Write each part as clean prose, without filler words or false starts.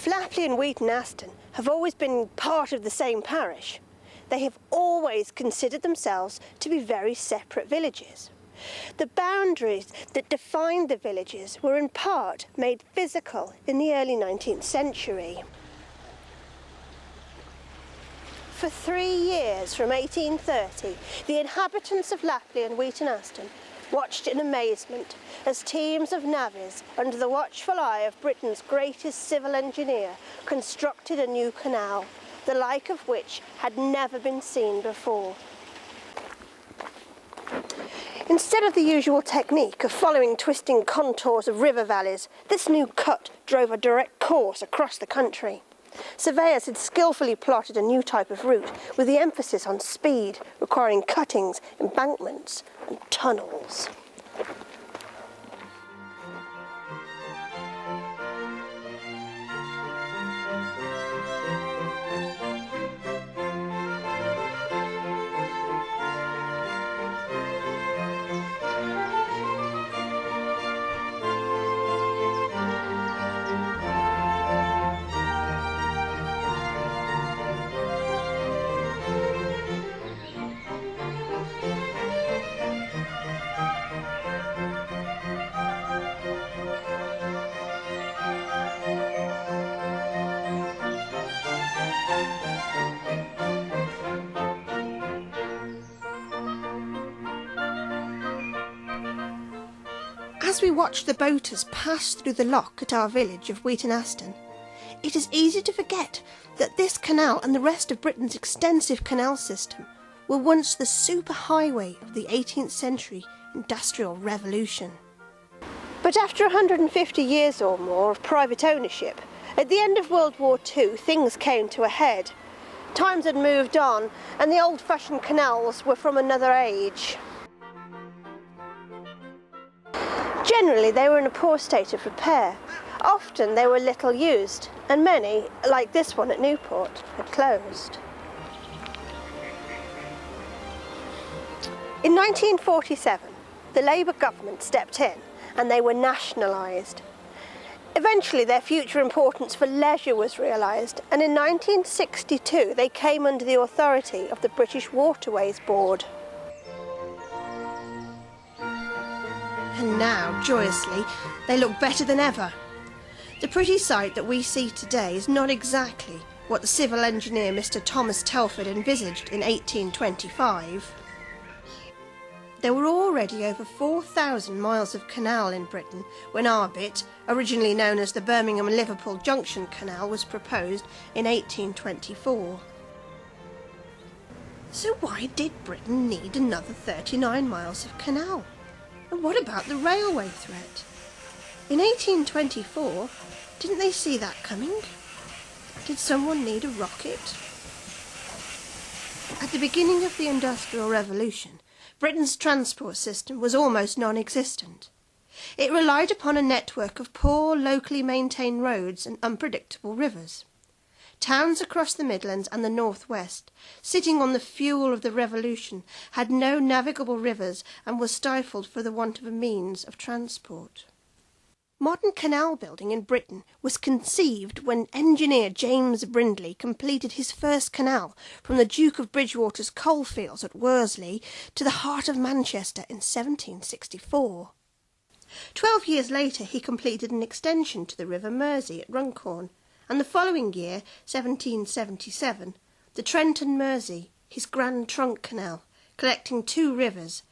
If Lapley and Wheaton Aston have always been part of the same parish, they have always considered themselves to be very separate villages. The boundaries that defined the villages were in part made physical in the early 19th century. For 3 years from 1830, the inhabitants of Lapley and Wheaton Aston watched in amazement as teams of navvies, under the watchful eye of Britain's greatest civil engineer, constructed a new canal, the like of which had never been seen before. Instead of the usual technique of following twisting contours of river valleys, this new cut drove a direct course across the country. Surveyors had skillfully plotted a new type of route with the emphasis on speed, requiring cuttings, embankments and tunnels. As we watch the boaters pass through the lock at our village of Wheaton Aston, it is easy to forget that this canal and the rest of Britain's extensive canal system were once the superhighway of the 18th century industrial revolution. But after 150 years or more of private ownership, at the end of World War II, things came to a head. Times had moved on, and the old-fashioned canals were from another age. Generally, they were in a poor state of repair. Often they were little used, and many, like this one at Newport, had closed. In 1947, the Labour government stepped in and they were nationalised. Eventually their future importance for leisure was realised, and in 1962 they came under the authority of the British Waterways Board. And now, joyously, they look better than ever. The pretty sight that we see today is not exactly what the civil engineer Mr. Thomas Telford envisaged in 1825. There were already over 4,000 miles of canal in Britain when our bit, originally known as the Birmingham and Liverpool Junction Canal, was proposed in 1824. So why did Britain need another 39 miles of canal? And what about the railway threat? In 1824, didn't they see that coming? Did someone need a rocket? At the beginning of the Industrial Revolution, Britain's transport system was almost non-existent. It relied upon a network of poor, locally maintained roads and unpredictable rivers. Towns across the Midlands and the North West, sitting on the fuel of the Revolution, had no navigable rivers and were stifled for the want of a means of transport. Modern canal building in Britain was conceived when engineer James Brindley completed his first canal from the Duke of Bridgewater's coalfields at Worsley to the heart of Manchester in 1764. 12 years later he completed an extension to the River Mersey at Runcorn, and the following year, 1777, the Trent and Mersey, his Grand Trunk Canal, collecting 2 rivers,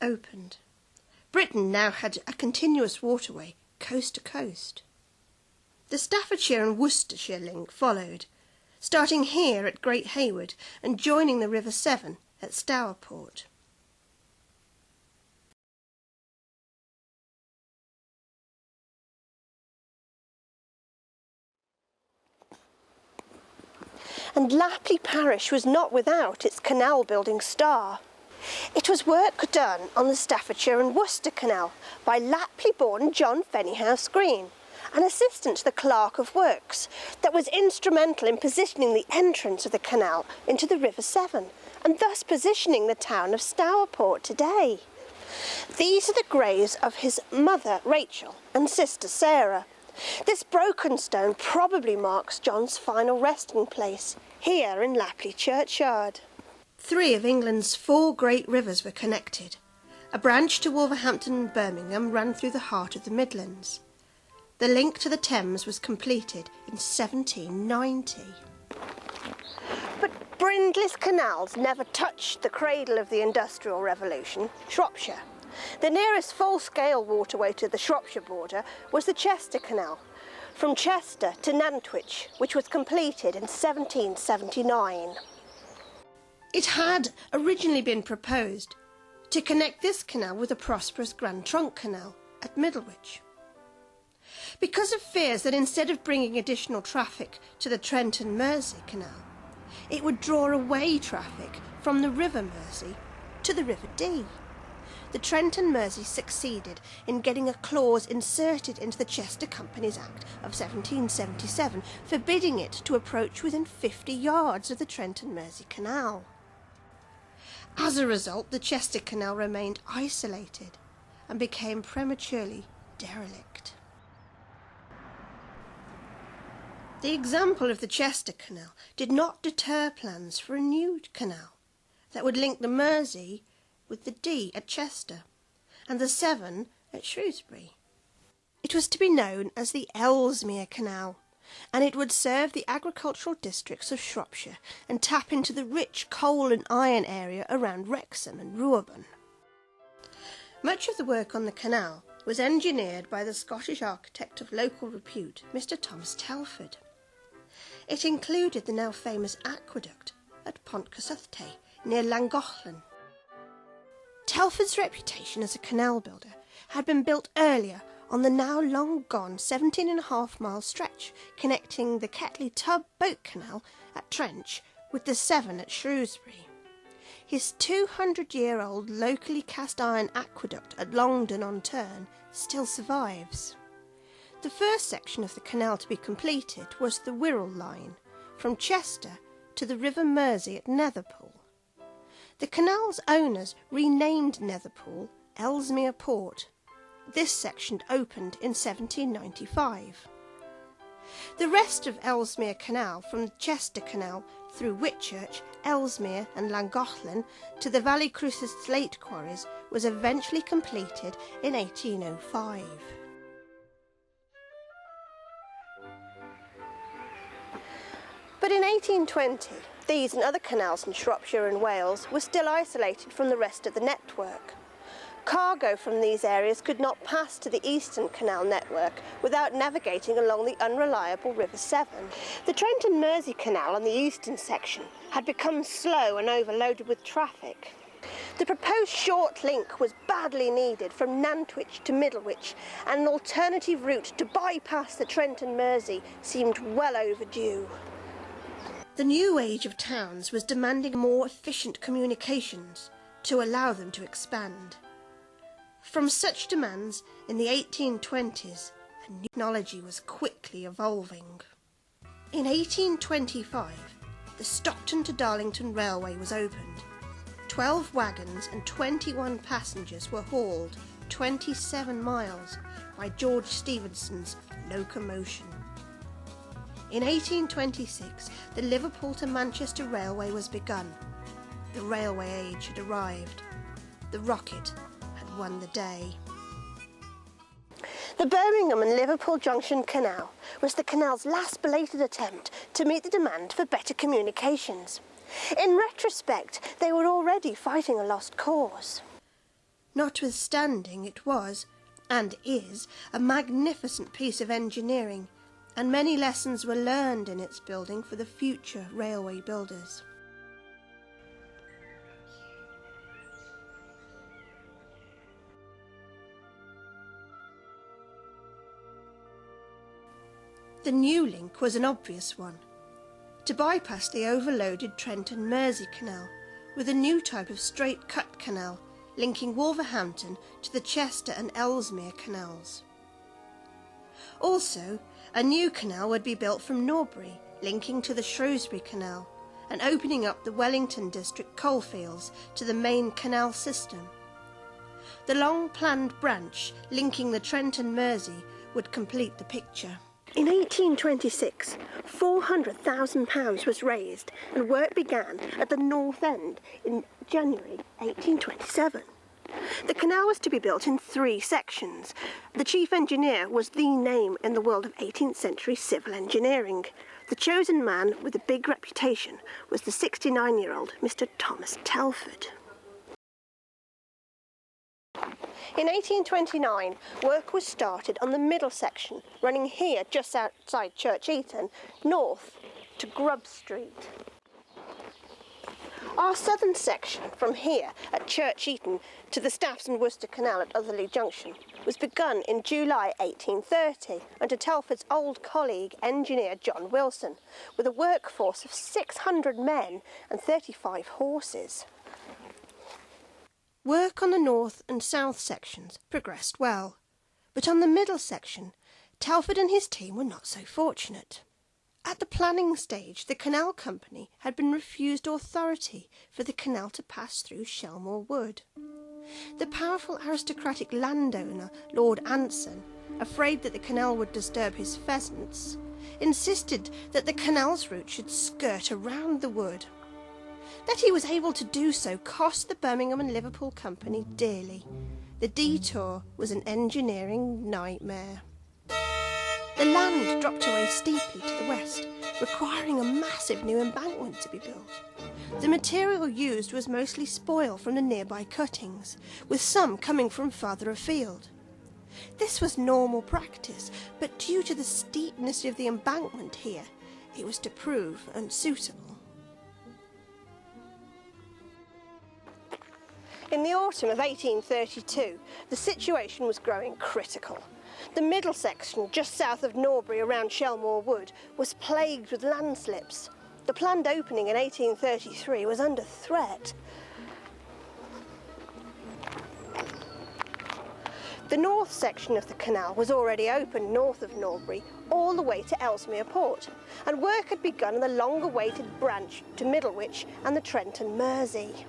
opened. Britain now had a continuous waterway, coast to coast. The Staffordshire and Worcestershire link followed, starting here at Great Hayward and joining the River Severn at Stourport. And Lapley parish was not without its canal-building star. It was work done on the Staffordshire and Worcester Canal by Lapley-born John Fennyhouse Green, an assistant to the Clerk of Works, that was instrumental in positioning the entrance of the canal into the River Severn, and thus positioning the town of Stourport today. These are the graves of his mother, Rachel, and sister, Sarah, This broken stone probably marks John's final resting place, here in Lapley churchyard. 3 of England's 4 great rivers were connected. A branch to Wolverhampton and Birmingham ran through the heart of the Midlands. The link to the Thames was completed in 1790. But Brindley's canals never touched the cradle of the Industrial Revolution, Shropshire. The nearest full-scale waterway to the Shropshire border was the Chester Canal, from Chester to Nantwich, which was completed in 1779. It had originally been proposed to connect this canal with the prosperous Grand Trunk Canal at Middlewich. Because of fears that instead of bringing additional traffic to the Trent and Mersey Canal, it would draw away traffic from the River Mersey to the River Dee, the Trent and Mersey succeeded in getting a clause inserted into the Chester Companies Act of 1777, forbidding it to approach within 50 yards of the Trent and Mersey Canal. As a result, the Chester Canal remained isolated and became prematurely derelict. The example of the Chester Canal did not deter plans for a new canal that would link the Mersey with the Dee at Chester and the Severn at Shrewsbury. It was to be known as the Ellesmere Canal, and it would serve the agricultural districts of Shropshire and tap into the rich coal and iron area around Wrexham and Ruarburn. Much of the work on the canal was engineered by the Scottish architect of local repute, Mr. Thomas Telford. It included the now famous aqueduct at Pont Cysyllte near Llangollen. Telford's reputation as a canal builder had been built earlier on the now long gone 17.5-mile stretch connecting the Ketley Tub Boat Canal at Trench with the Severn at Shrewsbury. His 200-year-old locally cast iron aqueduct at Longdon-on-Tern still survives. The first section of the canal to be completed was the Wirral line, from Chester to the River Mersey at Netherpool. The canal's owners renamed Netherpool Ellesmere Port. This section opened in 1795. The rest of Ellesmere Canal, from the Chester Canal through Whitchurch, Ellesmere and Llangollen to the Valley Cruces slate quarries, was eventually completed in 1805. But in 1820, these and other canals in Shropshire and Wales were still isolated from the rest of the network. Cargo from these areas could not pass to the Eastern Canal network without navigating along the unreliable River Severn. The Trent and Mersey Canal on the eastern section had become slow and overloaded with traffic. The proposed short link was badly needed from Nantwich to Middlewich, and an alternative route to bypass the Trent and Mersey seemed well overdue. The new age of towns was demanding more efficient communications to allow them to expand. From such demands, in the 1820s, a new technology was quickly evolving. In 1825, the Stockton to Darlington Railway was opened. 12 wagons and 21 passengers were hauled 27 miles by George Stephenson's locomotion. In 1826, the Liverpool to Manchester Railway was begun. The railway age had arrived. The rocket had won the day. The Birmingham and Liverpool Junction Canal was the canal's last belated attempt to meet the demand for better communications. In retrospect, they were already fighting a lost cause. Notwithstanding, it was, and is, a magnificent piece of engineering, and many lessons were learned in its building for the future railway builders. The new link was an obvious one, to bypass the overloaded Trent and Mersey Canal with a new type of straight-cut canal linking Wolverhampton to the Chester and Ellesmere canals. Also, a new canal would be built from Norbury, linking to the Shrewsbury Canal and opening up the Wellington district coalfields to the main canal system. The long-planned branch linking the Trent and Mersey would complete the picture. In 1826, £400,000 was raised and work began at the north end in January 1827. The canal was to be built in 3 sections. The chief engineer was the name in the world of 18th century civil engineering. The chosen man with a big reputation was the 69-year-old Mr. Thomas Telford. In 1829, work was started on the middle section, running here just outside Church Eaton, north to Grub Street. Our southern section, from here at Church Eaton to the Staffs and Worcester Canal at Otherley Junction, was begun in July 1830 under Telford's old colleague, engineer John Wilson, with a workforce of 600 men and 35 horses. Work on the north and south sections progressed well, but on the middle section, Telford and his team were not so fortunate. At the planning stage, the canal company had been refused authority for the canal to pass through Shelmore Wood. The powerful aristocratic landowner, Lord Anson, afraid that the canal would disturb his pheasants, insisted that the canal's route should skirt around the wood. That he was able to do so cost the Birmingham and Liverpool Company dearly. The detour was an engineering nightmare. The land dropped away steeply to the west, requiring a massive new embankment to be built. The material used was mostly spoil from the nearby cuttings, with some coming from farther afield. This was normal practice, but due to the steepness of the embankment here, it was to prove unsuitable. In the autumn of 1832, the situation was growing critical. The middle section, just south of Norbury around Shelmore Wood, was plagued with landslips. The planned opening in 1833 was under threat. The north section of the canal was already open north of Norbury, all the way to Ellesmere Port, and work had begun on the long-awaited branch to Middlewich and the Trent and Mersey.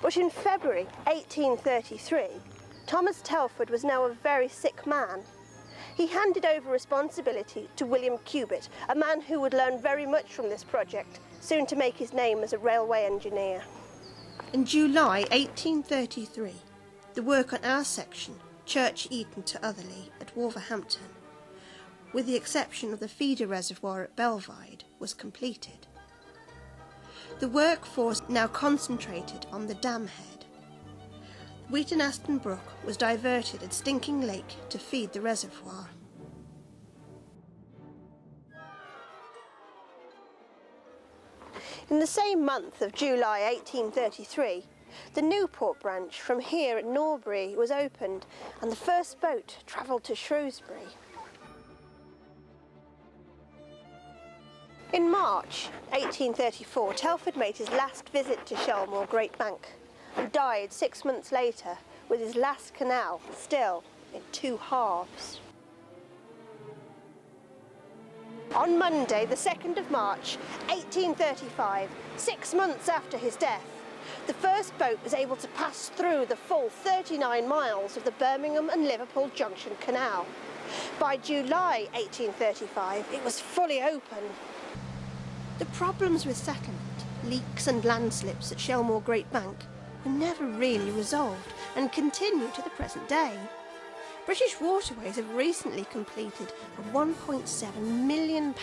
But in February 1833, Thomas Telford was now a very sick man. He handed over responsibility to William Cubitt, a man who would learn very much from this project, soon to make his name as a railway engineer. In July 1833, the work on our section, Church Eaton to Otherley at Wolverhampton, with the exception of the feeder reservoir at Belvide, was completed. The workforce now concentrated on the dam head. Wheaton Aston Brook was diverted at Stinking Lake to feed the reservoir. In the same month of July 1833, the Newport branch from here at Norbury was opened and the first boat travelled to Shrewsbury. In March 1834, Telford made his last visit to Shelmore Great Bank and died 6 months later with his last canal still in 2 halves. On Monday, the 2nd of March 1835, 6 months after his death, the first boat was able to pass through the full 39 miles of the Birmingham and Liverpool Junction Canal. By July 1835, it was fully open. The problems with settlement, leaks and landslips at Shelmore Great Bank were never really resolved and continue to the present day. British Waterways have recently completed a £1.7 million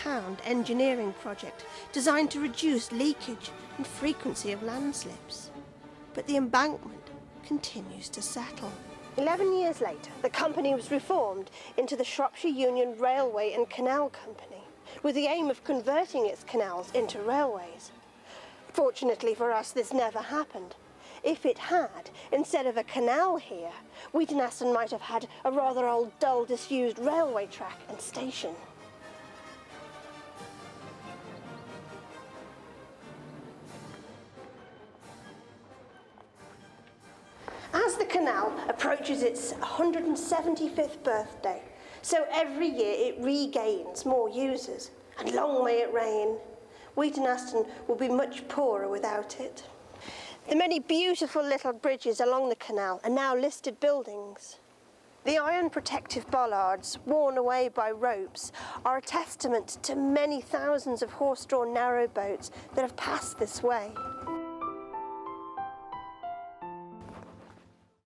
engineering project designed to reduce leakage and frequency of landslips. But the embankment continues to settle. 11 years later, the company was reformed into the Shropshire Union Railway and Canal Company, with the aim of converting its canals into railways. Fortunately for us, this never happened. If it had, instead of a canal here, Wheaton Aston might have had a rather old, dull, disused railway track and station. As the canal approaches its 175th birthday, so every year it regains more users, and long may it rain. Wheaton Aston will be much poorer without it. The many beautiful little bridges along the canal are now listed buildings. The iron protective bollards, worn away by ropes, are a testament to many thousands of horse-drawn narrowboats that have passed this way.